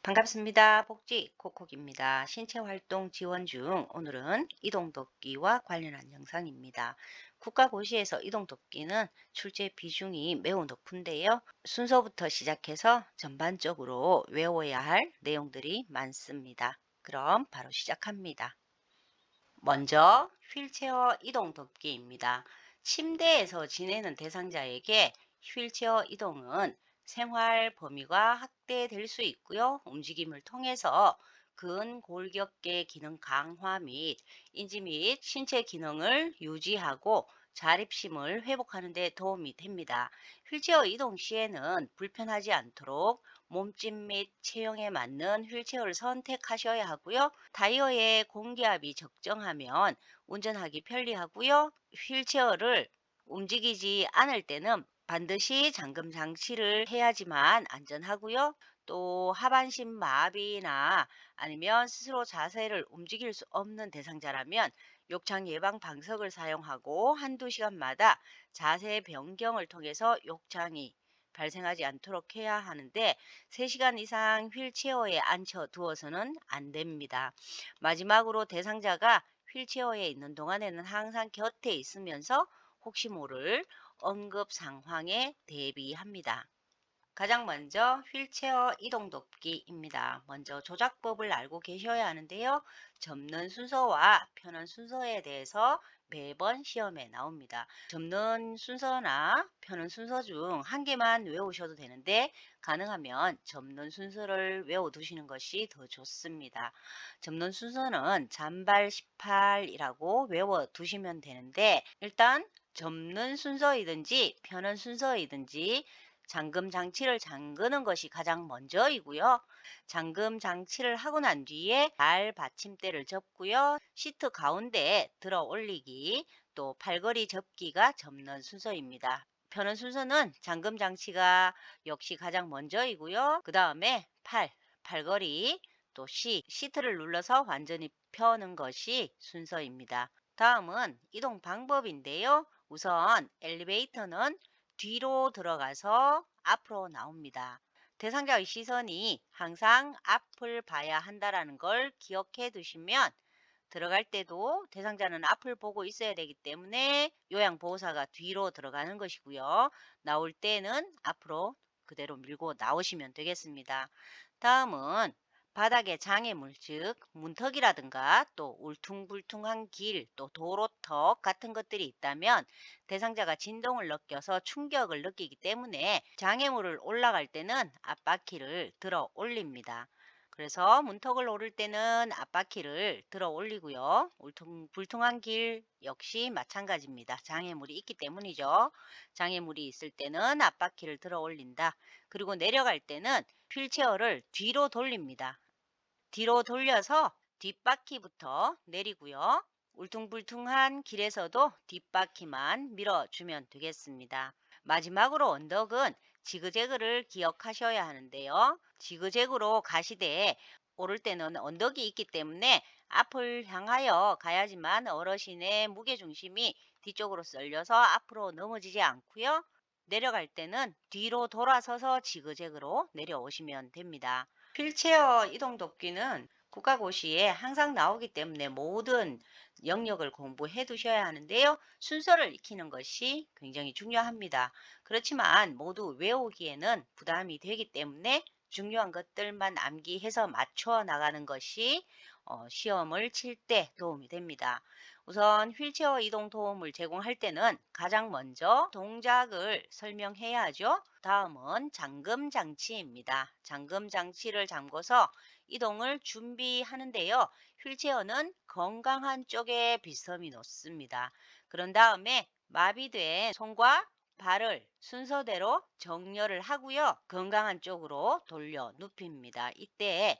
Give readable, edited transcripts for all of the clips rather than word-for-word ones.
반갑습니다. 복지 콕콕입니다. 신체 활동 지원 중 오늘은 이동돕기와 관련한 영상입니다. 국가고시에서 이동돕기는 출제 비중이 매우 높은데요. 순서부터 시작해서 전반적으로 외워야 할 내용들이 많습니다. 그럼 바로 시작합니다. 먼저 휠체어 이동 돕기입니다. 침대에서 지내는 대상자에게 휠체어 이동은 생활 범위가 확대될 수 있고요. 움직임을 통해서 근골격계 기능 강화 및 인지 및 신체 기능을 유지하고 자립심을 회복하는 데 도움이 됩니다. 휠체어 이동 시에는 불편하지 않도록 몸집 및 체형에 맞는 휠체어를 선택하셔야 하고요. 타이어의 공기압이 적정하면 운전하기 편리하고요. 휠체어를 움직이지 않을 때는 반드시 잠금 장치를 해야지만 안전하고요. 또 하반신 마비나 아니면 스스로 자세를 움직일 수 없는 대상자라면 욕창 예방 방석을 사용하고 한두 시간마다 자세 변경을 통해서 욕창이 발생하지 않도록 해야 하는데 3시간 이상 휠체어에 앉혀 두어서는 안 됩니다. 마지막으로 대상자가 휠체어에 있는 동안에는 항상 곁에 있으면서 혹시 모를 응급 상황에 대비합니다. 가장 먼저 휠체어 이동 돕기입니다. 먼저 조작법을 알고 계셔야 하는데요. 접는 순서와 펴는 순서에 대해서 매번 시험에 나옵니다. 접는 순서나 펴는 순서 중 한 개만 외우셔도 되는데 가능하면 접는 순서를 외워두시는 것이 더 좋습니다. 접는 순서는 잔발 18이라고 외워두시면 되는데 일단 접는 순서이든지 펴는 순서이든지 잠금 장치를 잠그는 것이 가장 먼저이고요. 잠금 장치를 하고 난 뒤에 발 받침대를 접고요. 시트 가운데에 들어 올리기, 또 팔걸이 접기가 접는 순서입니다. 펴는 순서는 잠금 장치가 역시 가장 먼저이고요. 그 다음에 팔걸이, 또 시트를 눌러서 완전히 펴는 것이 순서입니다. 다음은 이동 방법인데요. 우선 엘리베이터는 뒤로 들어가서 앞으로 나옵니다. 대상자의 시선이 항상 앞을 봐야 한다는 걸 기억해 두시면 들어갈 때도 대상자는 앞을 보고 있어야 되기 때문에 요양보호사가 뒤로 들어가는 것이고요. 나올 때는 앞으로 그대로 밀고 나오시면 되겠습니다. 다음은 바닥에 장애물, 즉 문턱이라든가 또 울퉁불퉁한 길, 또 도로턱 같은 것들이 있다면 대상자가 진동을 느껴서 충격을 느끼기 때문에 장애물을 올라갈 때는 앞바퀴를 들어 올립니다. 그래서 문턱을 오를 때는 앞바퀴를 들어 올리고요. 울퉁불퉁한 길 역시 마찬가지입니다. 장애물이 있기 때문이죠. 장애물이 있을 때는 앞바퀴를 들어 올린다. 그리고 내려갈 때는 휠체어를 뒤로 돌립니다. 뒤로 돌려서 뒷바퀴부터 내리고요. 울퉁불퉁한 길에서도 뒷바퀴만 밀어주면 되겠습니다. 마지막으로 언덕은 지그재그를 기억하셔야 하는데요. 지그재그로 가시되 오를 때는 언덕이 있기 때문에 앞을 향하여 가야지만 어르신의 무게중심이 뒤쪽으로 쏠려서 앞으로 넘어지지 않고요. 내려갈 때는 뒤로 돌아서서 지그재그로 내려오시면 됩니다. 휠체어 이동 돕기는 국가고시에 항상 나오기 때문에 모든 영역을 공부해 두셔야 하는데요. 순서를 익히는 것이 굉장히 중요합니다. 그렇지만 모두 외우기에는 부담이 되기 때문에 중요한 것들만 암기해서 맞춰 나가는 것이 시험을 칠 때 도움이 됩니다. 우선 휠체어 이동 도움을 제공할 때는 가장 먼저 동작을 설명해야 하죠. 다음은 잠금 장치입니다. 잠금 장치를 잠궈서 이동을 준비하는데요. 휠체어는 건강한 쪽에 비섬이 놓습니다. 그런 다음에 마비된 손과 발을 순서대로 정렬을 하고요. 건강한 쪽으로 돌려 눕힙니다. 이때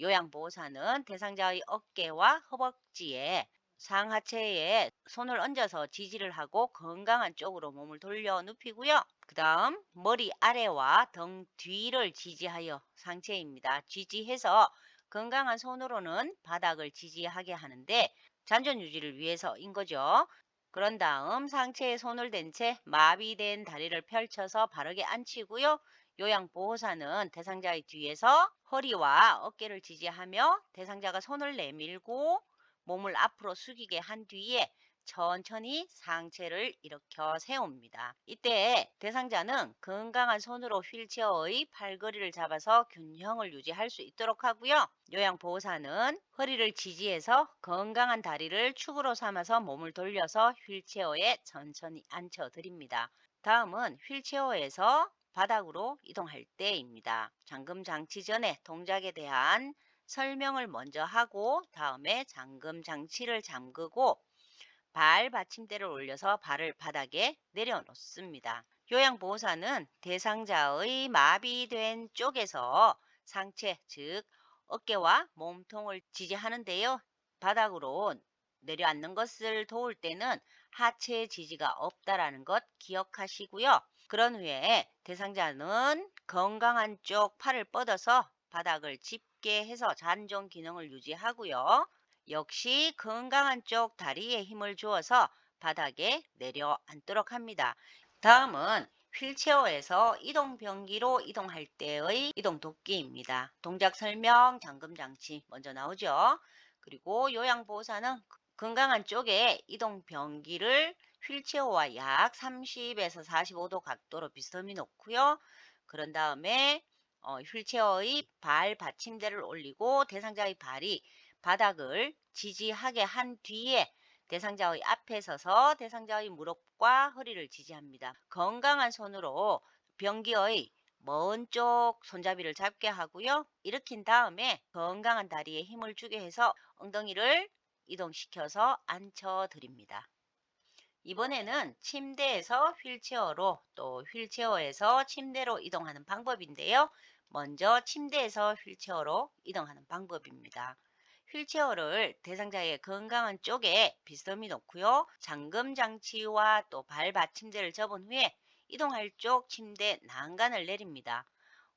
요양보호사는 대상자의 어깨와 허벅지에 상하체에 손을 얹어서 지지를 하고 건강한 쪽으로 몸을 돌려 눕히고요. 그 다음 머리 아래와 등 뒤를 지지하여 상체입니다. 지지해서 건강한 손으로는 바닥을 지지하게 하는데 잔존 유지를 위해서인 거죠. 그런 다음 상체에 손을 댄 채 마비된 다리를 펼쳐서 바르게 앉히고요. 요양보호사는 대상자의 뒤에서 허리와 어깨를 지지하며 대상자가 손을 내밀고 몸을 앞으로 숙이게 한 뒤에 천천히 상체를 일으켜 세웁니다. 이때 대상자는 건강한 손으로 휠체어의 팔걸이를 잡아서 균형을 유지할 수 있도록 하고요. 요양보호사는 허리를 지지해서 건강한 다리를 축으로 삼아서 몸을 돌려서 휠체어에 천천히 앉혀드립니다. 다음은 휠체어에서 바닥으로 이동할 때입니다. 잠금 장치 전에 동작에 대한 설명을 먼저 하고 다음에 잠금 장치를 잠그고 발 받침대를 올려서 발을 바닥에 내려놓습니다. 요양보호사는 대상자의 마비된 쪽에서 상체, 즉 어깨와 몸통을 지지하는데요. 바닥으로 내려앉는 것을 도울 때는 하체 지지가 없다라는 것 기억하시고요. 그런 후에 대상자는 건강한 쪽 팔을 뻗어서 바닥을 짚게 해서 잔존 기능을 유지하고요. 역시 건강한 쪽 다리에 힘을 주어서 바닥에 내려앉도록 합니다. 다음은 휠체어에서 이동변기로 이동할 때의 이동 도끼입니다. 동작 설명, 잠금 장치 먼저 나오죠. 그리고 요양보호사는 건강한 쪽에 이동변기를 휠체어와 약 30에서 45도 각도로 비스듬히 놓고요. 그런 다음에 휠체어의 발 받침대를 올리고 대상자의 발이 바닥을 지지하게 한 뒤에 대상자의 앞에 서서 대상자의 무릎과 허리를 지지합니다. 건강한 손으로 변기의 먼 쪽 손잡이를 잡게 하고요. 일으킨 다음에 건강한 다리에 힘을 주게 해서 엉덩이를 이동시켜서 앉혀드립니다. 이번에는 침대에서 휠체어로 또 휠체어에서 침대로 이동하는 방법인데요. 먼저 침대에서 휠체어로 이동하는 방법입니다. 휠체어를 대상자의 건강한 쪽에 비스듬히 놓고요. 잠금 장치와 또 발 받침대를 접은 후에 이동할 쪽 침대 난간을 내립니다.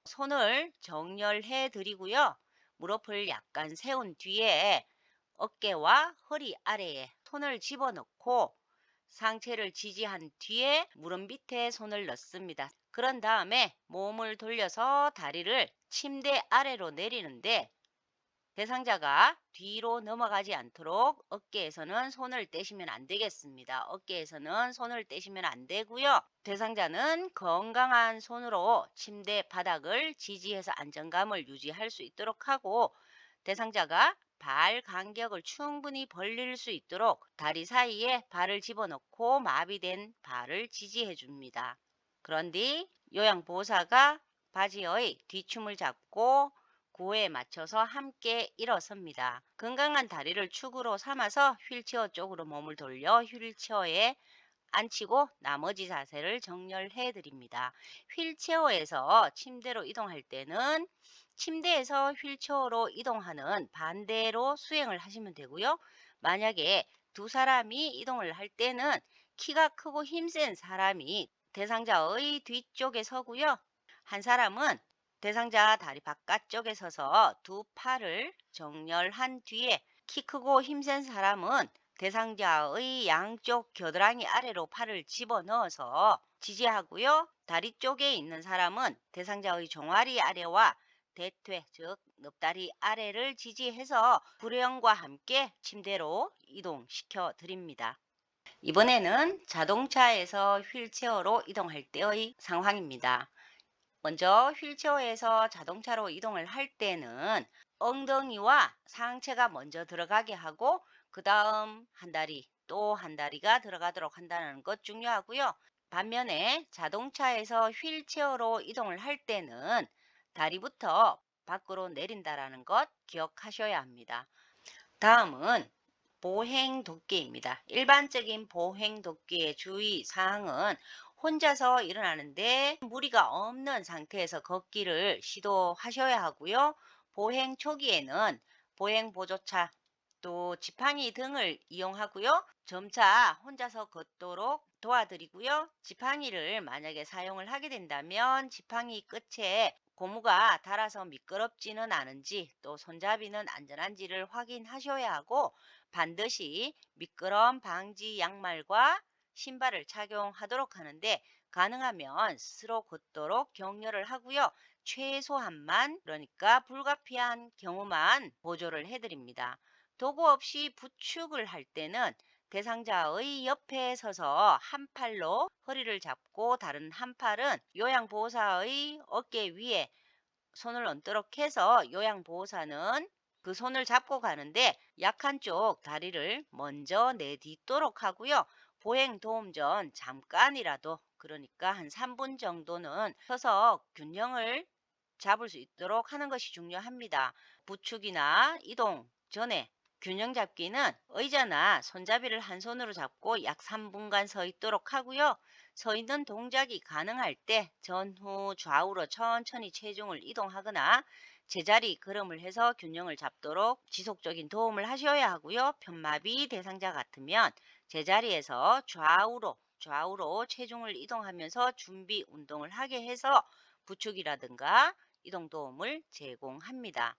손을 정렬해 드리고요. 무릎을 약간 세운 뒤에 어깨와 허리 아래에 손을 집어넣고 상체를 지지한 뒤에 무릎 밑에 손을 넣습니다. 그런 다음에 몸을 돌려서 다리를 침대 아래로 내리는데 대상자가 뒤로 넘어가지 않도록 어깨에서는 손을 떼시면 안 되겠습니다. 어깨에서는 손을 떼시면 안 되고요. 대상자는 건강한 손으로 침대 바닥을 지지해서 안정감을 유지할 수 있도록 하고 대상자가 발 간격을 충분히 벌릴 수 있도록 다리 사이에 발을 집어넣고 마비된 발을 지지해 줍니다. 그런 뒤 요양보호사가 바지의 뒤춤을 잡고 구호에 맞춰서 함께 일어섭니다. 건강한 다리를 축으로 삼아서 휠체어 쪽으로 몸을 돌려 휠체어에 앉히고 나머지 자세를 정렬해 드립니다. 휠체어에서 침대로 이동할 때는 침대에서 휠체어로 이동하는 반대로 수행을 하시면 되고요. 만약에 두 사람이 이동을 할 때는 키가 크고 힘센 사람이 대상자의 뒤쪽에 서고요. 한 사람은 대상자 다리 바깥쪽에 서서 두 팔을 정렬한 뒤에 키 크고 힘센 사람은 대상자의 양쪽 겨드랑이 아래로 팔을 집어넣어서 지지하고요. 다리 쪽에 있는 사람은 대상자의 종아리 아래와 대퇴, 즉 넙다리 아래를 지지해서 불형과 함께 침대로 이동시켜 드립니다. 이번에는 자동차에서 휠체어로 이동할 때의 상황입니다. 먼저 휠체어에서 자동차로 이동을 할 때는 엉덩이와 상체가 먼저 들어가게 하고 그 다음 한 다리 또 한 다리가 들어가도록 한다는 것 중요하고요. 반면에 자동차에서 휠체어로 이동을 할 때는 다리부터 밖으로 내린다라는 것 기억하셔야 합니다. 다음은 보행 도끼입니다. 일반적인 보행 도끼의 주의 사항은 혼자서 일어나는데 무리가 없는 상태에서 걷기를 시도하셔야 하고요. 보행 초기에는 보행 보조차 또 지팡이 등을 이용하고요. 점차 혼자서 걷도록 도와드리고요. 지팡이를 만약에 사용을 하게 된다면 지팡이 끝에 고무가 닳아서 미끄럽지는 않은지 또 손잡이는 안전한지를 확인하셔야 하고 반드시 미끄럼 방지 양말과 신발을 착용하도록 하는데 가능하면 스스로 걷도록 격려를 하고요. 최소한만, 그러니까 불가피한 경우만 보조를 해드립니다. 도구 없이 부축을 할 때는 대상자의 옆에 서서 한 팔로 허리를 잡고 다른 한 팔은 요양보호사의 어깨 위에 손을 얹도록 해서 요양보호사는 그 손을 잡고 가는데 약한 쪽 다리를 먼저 내딛도록 하고요. 보행 도움 전 잠깐이라도, 그러니까 한 3분 정도는 서서 균형을 잡을 수 있도록 하는 것이 중요합니다. 부축이나 이동 전에 균형 잡기는 의자나 손잡이를 한 손으로 잡고 약 3분간 서 있도록 하고요. 서 있는 동작이 가능할 때 전후 좌우로 천천히 체중을 이동하거나 제자리 걸음을 해서 균형을 잡도록 지속적인 도움을 하셔야 하고요. 편마비 대상자 같으면 제자리에서 좌우로 체중을 이동하면서 준비 운동을 하게 해서 부축이라든가 이동 도움을 제공합니다.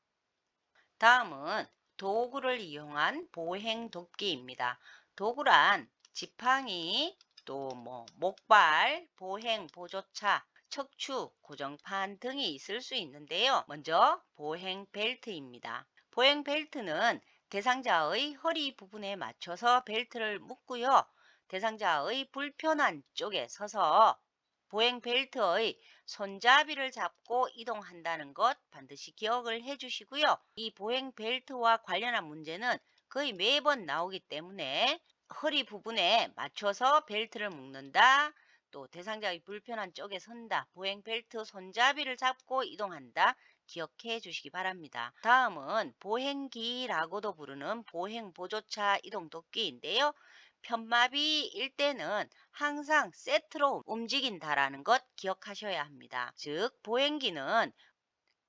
다음은 도구를 이용한 보행 돕기입니다. 도구란 지팡이, 또 목발, 보행 보조차, 척추, 고정판 등이 있을 수 있는데요. 먼저 보행 벨트입니다. 보행 벨트는 대상자의 허리 부분에 맞춰서 벨트를 묶고요. 대상자의 불편한 쪽에 서서 보행 벨트의 손잡이를 잡고 이동한다는 것 반드시 기억을 해 주시고요. 이 보행 벨트와 관련한 문제는 거의 매번 나오기 때문에 허리 부분에 맞춰서 벨트를 묶는다, 또 대상자의 불편한 쪽에 선다, 보행 벨트 손잡이를 잡고 이동한다, 기억해 주시기 바랍니다. 다음은 보행기라고도 부르는 보행 보조차 이동 돕기인데요. 편마비일 때는 항상 세트로 움직인다라는 것 기억하셔야 합니다. 즉, 보행기는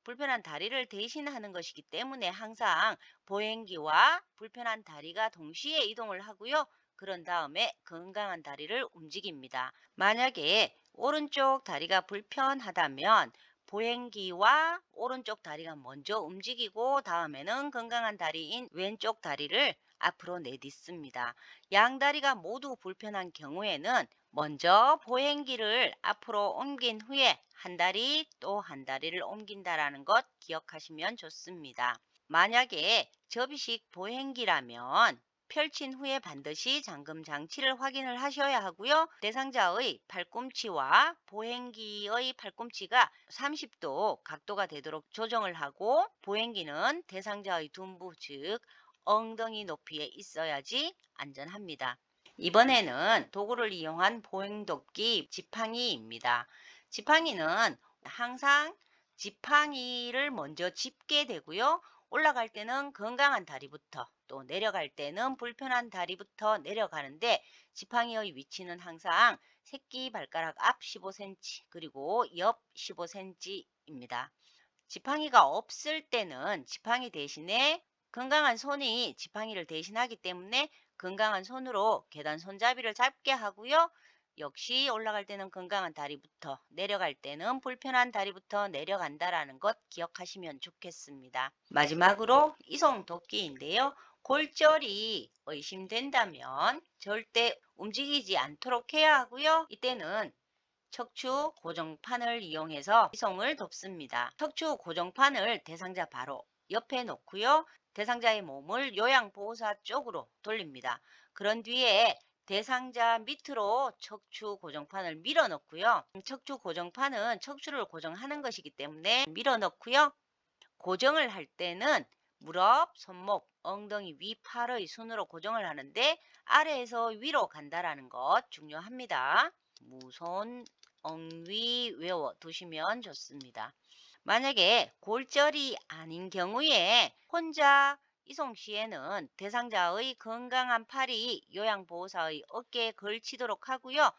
불편한 다리를 대신하는 것이기 때문에 항상 보행기와 불편한 다리가 동시에 이동을 하고요. 그런 다음에 건강한 다리를 움직입니다. 만약에 오른쪽 다리가 불편하다면 보행기와 오른쪽 다리가 먼저 움직이고 다음에는 건강한 다리인 왼쪽 다리를 앞으로 내딛습니다. 양다리가 모두 불편한 경우에는 먼저 보행기를 앞으로 옮긴 후에 한 다리 또 한 다리를 옮긴다라는 것 기억하시면 좋습니다. 만약에 접이식 보행기라면 펼친 후에 반드시 잠금 장치를 확인을 하셔야 하고요. 대상자의 팔꿈치와 보행기의 팔꿈치가 30도 각도가 되도록 조정을 하고 보행기는 대상자의 둔부, 즉 엉덩이 높이에 있어야지 안전합니다. 이번에는 도구를 이용한 보행돕기 지팡이입니다. 지팡이는 항상 지팡이를 먼저 짚게 되고요. 올라갈 때는 건강한 다리부터, 또 내려갈 때는 불편한 다리부터 내려가는데 지팡이의 위치는 항상 새끼 발가락 앞 15cm 그리고 옆 15cm입니다. 지팡이가 없을 때는 지팡이 대신에 건강한 손이 지팡이를 대신하기 때문에 건강한 손으로 계단 손잡이를 잡게 하고요. 역시 올라갈 때는 건강한 다리부터, 내려갈 때는 불편한 다리부터 내려간다라는 것 기억하시면 좋겠습니다. 마지막으로 이송 돕기인데요. 골절이 의심된다면 절대 움직이지 않도록 해야 하고요. 이때는 척추 고정판을 이용해서 이송을 돕습니다. 척추 고정판을 대상자 바로 옆에 놓고요. 대상자의 몸을 요양보호사 쪽으로 돌립니다. 그런 뒤에 대상자 밑으로 척추 고정판을 밀어 넣고요. 척추 고정판은 척추를 고정하는 것이기 때문에 밀어 넣고요. 고정을 할 때는 무릎, 손목, 엉덩이, 위, 팔의 순으로 고정을 하는데 아래에서 위로 간다라는 것 중요합니다. 무손, 엉위 외워 두시면 좋습니다. 만약에 골절이 아닌 경우에 혼자 이송 시에는 대상자의 건강한 팔이 요양보호사의 어깨에 걸치도록 하고요.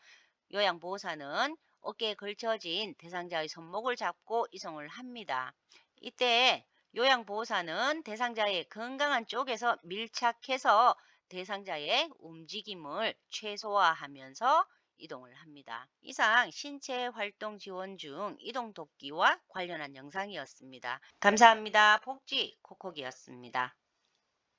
요양보호사는 어깨에 걸쳐진 대상자의 손목을 잡고 이송을 합니다. 이때 요양보호사는 대상자의 건강한 쪽에서 밀착해서 대상자의 움직임을 최소화하면서 이동을 합니다. 이상 신체 활동 지원 중 이동 돕기와 관련한 영상이었습니다. 감사합니다. 복지 콕콕이었습니다.